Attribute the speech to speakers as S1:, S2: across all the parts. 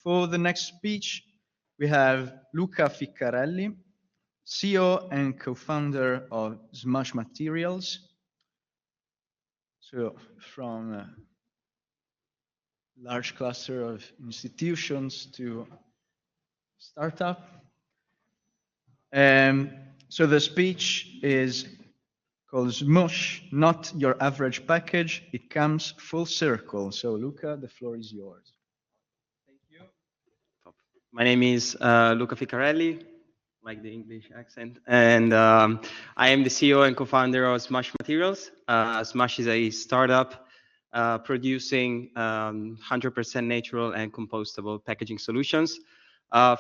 S1: For the next speech, we have Luca Ficarelli, CEO and co-founder of SMUSH Materials. So from a large cluster of institutions to startup. So the speech is called SMUSH, not your average package. It comes full circle. So Luca, the floor is yours.
S2: Thank you. My name is Luca Ficarelli, like the English accent, and I am the CEO and co-founder of SMUSH Materials. SMUSH is a startup producing 100% natural and compostable packaging solutions.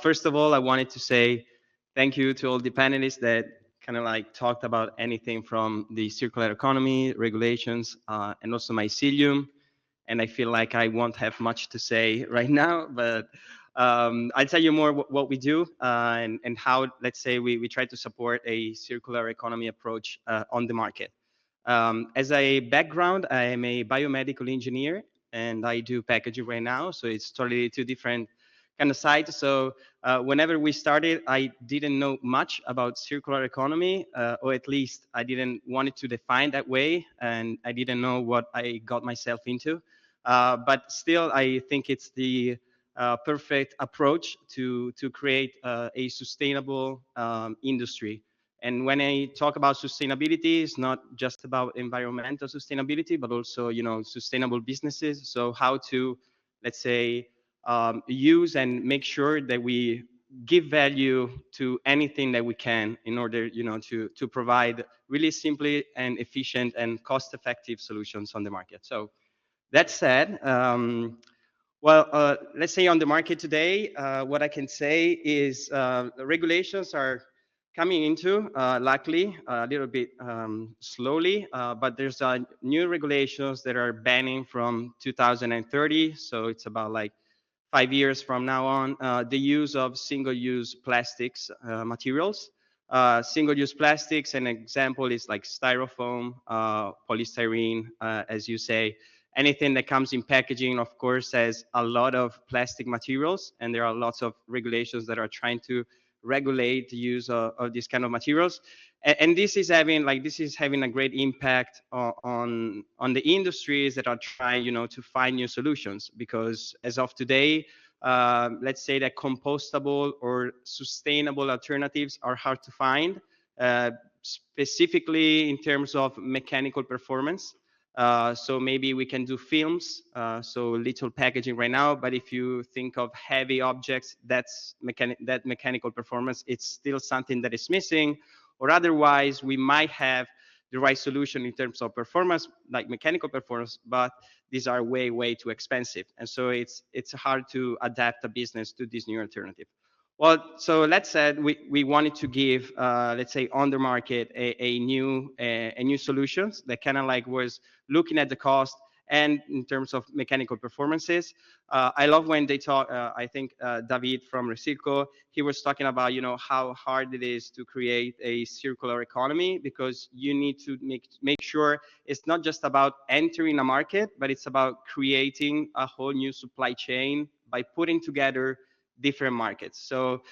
S2: First of all, I wanted to say thank you to all the panelists that kind of like talked about anything from the circular economy, regulations, and also mycelium. And I feel like I won't have much to say right now, but I'll tell you more what we do and how, let's say, we try to support a circular economy approach on the market. As a background, I am a biomedical engineer and I do packaging right now. So it's totally two different kind of sides. So whenever we started, I didn't know much about circular economy, or at least I didn't want it to define that way. And I didn't know what I got myself into. But still, I think it's the perfect approach to create a sustainable industry. And when I talk about sustainability, it's not just about environmental sustainability, but also, sustainable businesses. So how to, let's say, use and make sure that we give value to anything that we can in order, to provide really simply and efficient and cost-effective solutions on the market. So that said, let's say on the market today, what I can say is the regulations are coming into, luckily, a little bit slowly, but there's new regulations that are banning from 2030. So it's about like 5 years from now on, the use of single-use plastics materials. Single-use plastics, an example is like styrofoam, polystyrene, as you say. Anything that comes in packaging, of course, has a lot of plastic materials, and there are lots of regulations that are trying to regulate the use of these kind of materials. And this is having a great impact on the industries that are trying, to find new solutions. Because as of today, let's say that compostable or sustainable alternatives are hard to find, specifically in terms of mechanical performance. So maybe we can do films, so little packaging right now, but if you think of heavy objects, that mechanical performance, it's still something that is missing, or otherwise we might have the right solution in terms of performance, like mechanical performance, but these are way, way too expensive. And so it's hard to adapt a business to this new alternative. Well, so let's say we wanted to give, let's say, on the market a new solutions that kind of like was looking at the cost and in terms of mechanical performances. I love when they talk. I think David from Recirco, he was talking about how hard it is to create a circular economy, because you need to make sure it's not just about entering a market, but it's about creating a whole new supply chain by putting together different markets. So,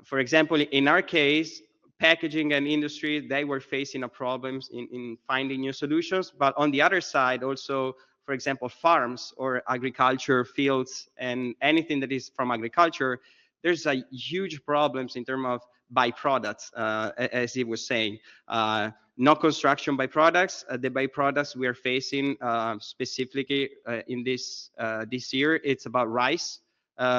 S2: for example, in our case, packaging and industry, they were facing a problems in finding new solutions. But on the other side, also, for example, farms or agriculture fields and anything that is from agriculture, there's a huge problems in terms of byproducts, as he was saying. No construction byproducts. The byproducts we are facing specifically in this year, it's about rice.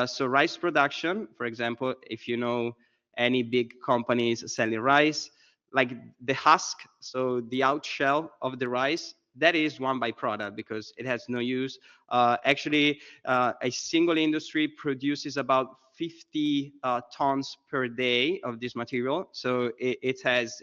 S2: So rice production, for example, if you know any big companies selling rice, like the husk, so the out shell of the rice, that is one byproduct because it has no use. Actually, a single industry produces about 50 tons per day of this material. So it has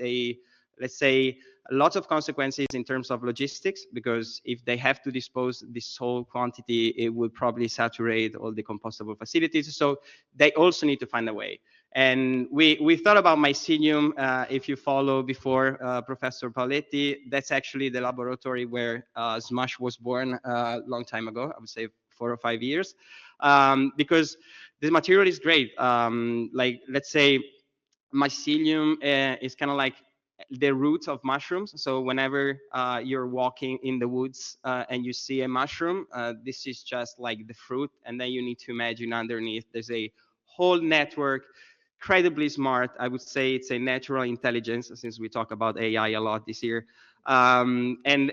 S2: let's say, lots of consequences in terms of logistics, because if they have to dispose this whole quantity, it would probably saturate all the compostable facilities. So they also need to find a way. And we thought about mycelium. If you follow before Professor Paoletti, that's actually the laboratory where SMUSH was born a long time ago, I would say 4 or 5 years. because the material is great. Like let's say mycelium is kind of like the roots of mushrooms. So whenever you're walking in the woods and you see a mushroom, this is just like the fruit, and then you need to imagine underneath there's a whole network, incredibly smart. I would say it's a natural intelligence, since we talk about AI a lot this year. And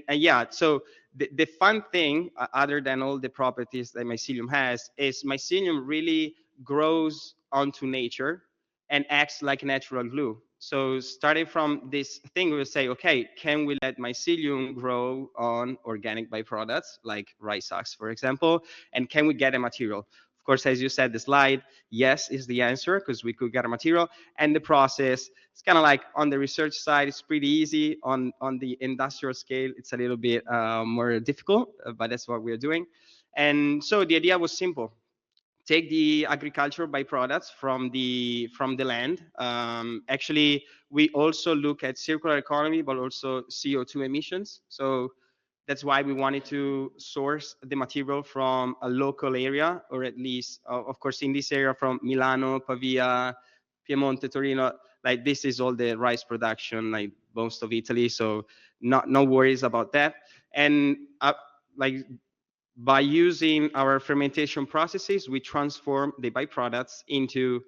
S2: yeah, so the fun thing, other than all the properties that mycelium has, is mycelium really grows onto nature and acts like natural glue. So starting from this thing, we'll say, okay, can we let mycelium grow on organic byproducts like rice husk, for example, and can we get a material? Of course, as you said, the slide, yes is the answer, because we could get a material. And the process, it's kind of like on the research side, it's pretty easy. On the industrial scale, it's a little bit more difficult, but that's what we're doing. And so the idea was simple: take the agricultural byproducts from the land. Actually, we also look at circular economy, but also CO2 emissions. So that's why we wanted to source the material from a local area, or at least, of course, in this area from Milano, Pavia, Piemonte, Torino. Like this is all the rice production, like most of Italy. So no worries about that. And like by using our fermentation processes, we transform the byproducts into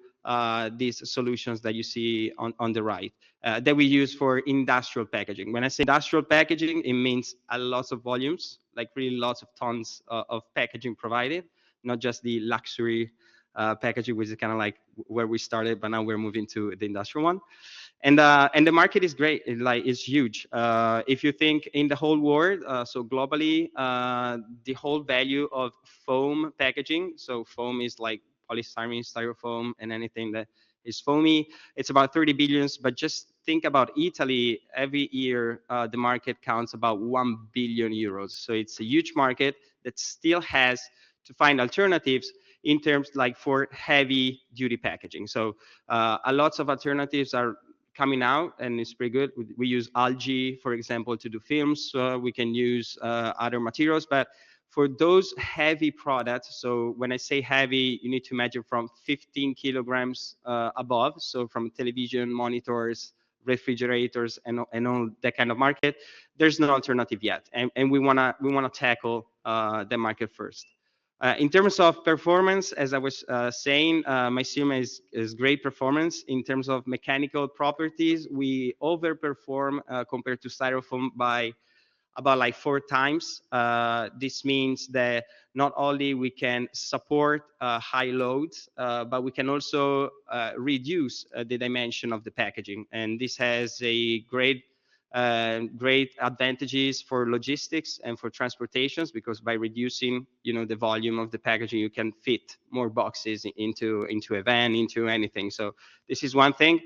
S2: these solutions that you see on the right, that we use for industrial packaging. When I say industrial packaging, it means a lot of volumes, like really lots of tons of packaging provided, not just the luxury packaging, which is kind of like where we started, but now we're moving to the industrial one. And the market is great. It's huge. If you think in the whole world, so globally, the whole value of foam packaging. So foam is like polystyrene, styrofoam, and anything that is foamy. It's about 30 billions. But just think about Italy. Every year, the market counts about 1 billion euros. So it's a huge market that still has to find alternatives in terms like for heavy duty packaging. So a lots of alternatives are coming out, and it's pretty good. We use algae, for example, to do films. We can use other materials, but for those heavy products, so when I say heavy, you need to measure from 15 kilograms above, so from television, monitors, refrigerators, and all that kind of market, there's no alternative yet, and we wanna tackle the market first. In terms of performance, as I was saying, mycelium is great performance. In terms of mechanical properties, we overperform compared to styrofoam by about like 4 times. This means that not only we can support high loads, but we can also reduce the dimension of the packaging. And this has a great advantages for logistics and for transportations, because by reducing the volume of the packaging, you can fit more boxes into a van, into anything. So this is one thing.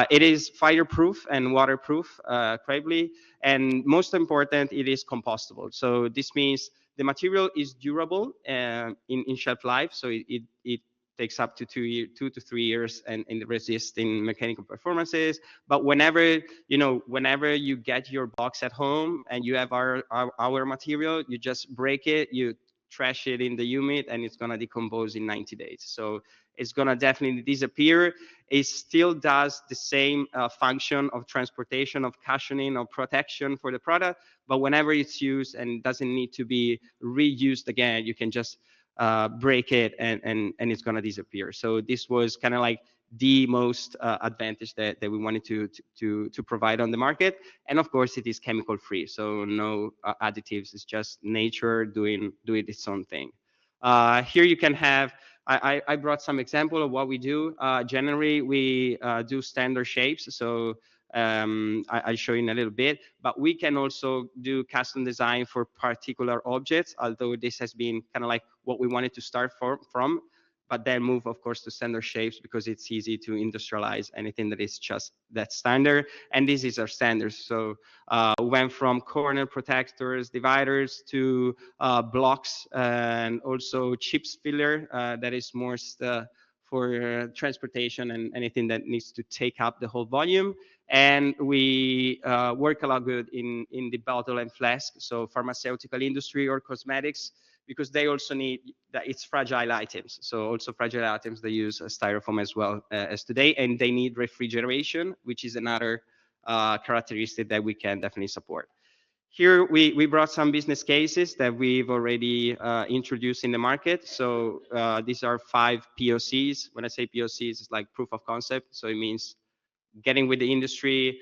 S2: It is fireproof and waterproof, incredibly, and most important, it is compostable. So this means the material is durable in shelf life, so it takes up to 2 to 3 years, and resists in mechanical performances. But whenever you get your box at home and you have our material, you just break it, you trash it in the humid, and it's gonna decompose in 90 days. So it's gonna definitely disappear. It still does the same function of transportation, of cushioning, of protection for the product. But whenever it's used and doesn't need to be reused again, you can just break it, and it's gonna disappear. So this was kind of like the most advantage that we wanted to provide on the market. And of course, it is chemical free, so no additives. It's just nature doing its own thing. Here you can have. I brought some example of what we do. Generally, we do standard shapes. So I'll show you in a little bit, but we can also do custom design for particular objects, although this has been kind of like what we wanted to start from, but then move, of course, to standard shapes, because it's easy to industrialize anything that is just that standard. And this is our standards. So we went from corner protectors, dividers, to blocks, and also chips filler that is more for transportation and anything that needs to take up the whole volume. And we work a lot good in the bottle and flask, so pharmaceutical industry or cosmetics, because they also need that it's fragile items. So also fragile items, they use styrofoam as well as today, and they need refrigeration, which is another characteristic that we can definitely support. Here we brought some business cases that we've already introduced in the market. So these are 5 POCs. When I say POCs, it's like proof of concept. So it means getting with the industry,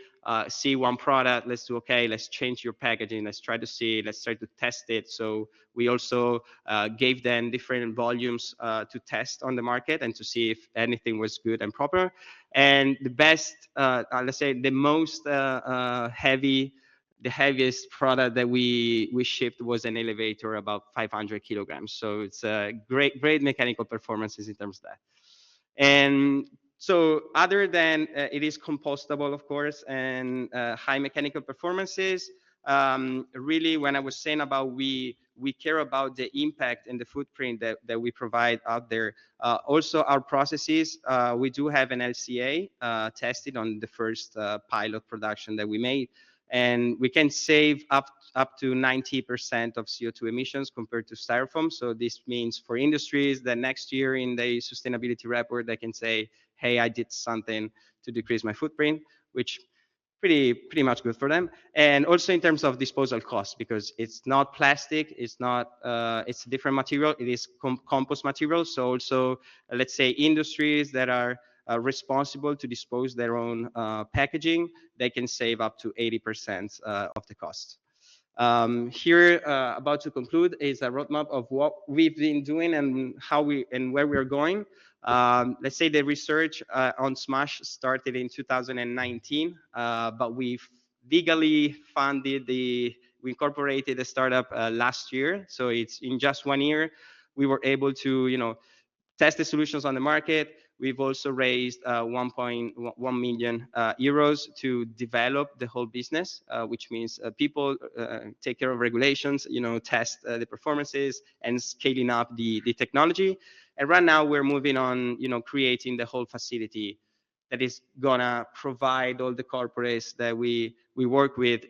S2: see one product, let's do, okay, let's change your packaging, let's try to see, let's try to test it. So we also gave them different volumes to test on the market and to see if anything was good and proper. And the best, let's say the most the heaviest product that we shipped was an elevator about 500 kilograms. So it's a great mechanical performances in terms of that. And so other than it is compostable, of course, and high mechanical performances, really when I was saying about we care about the impact and the footprint that we provide out there. Also our processes, we do have an LCA tested on the first pilot production that we made, and we can save up to 90% of CO2 emissions compared to styrofoam. So this means for industries that next year in the sustainability report, they can say, hey, I did something to decrease my footprint, which pretty much good for them. And also in terms of disposal costs, because it's not plastic, it's not it's a different material, it is compost material. So also let's say industries that are responsible to dispose their own packaging, they can save up to 80% of the cost. Here, about to conclude, is a roadmap of what we've been doing and how we and where we are going. Let's say the research on SMUSH started in 2019, but we legally funded we incorporated the startup last year. So it's in just 1 year, we were able to, test the solutions on the market. We've also raised 1.1 million euros to develop the whole business, which means people take care of regulations, test the performances and scaling up the technology. And right now we're moving on, creating the whole facility that is gonna provide all the corporates that we work with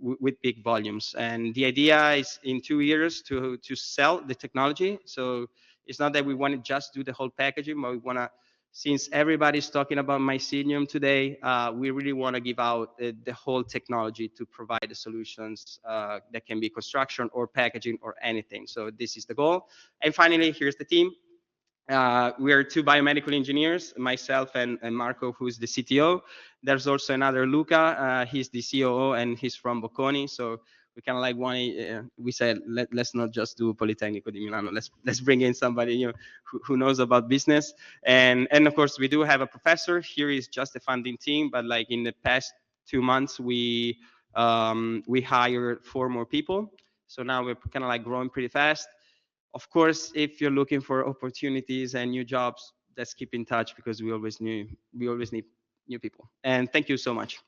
S2: with big volumes. And the idea is in 2 years to sell the technology. So it's not that we want to just do the whole packaging, but we want to, since everybody's talking about mycelium today, we really want to give out the whole technology to provide the solutions that can be construction or packaging or anything. So this is the goal. And finally, here's the team. We are 2 biomedical engineers, myself and Marco, who's the CTO. There's also another Luca, he's the COO and he's from Bocconi. So we kind of like we said, let's not just do Politecnico di Milano. Let's bring in somebody who knows about business. And of course we do have a professor. Here is just a funding team, but like in the past 2 months we hired 4 more people. So now we're kind of like growing pretty fast. Of course, if you're looking for opportunities and new jobs, let's keep in touch because we always need new people. And thank you so much.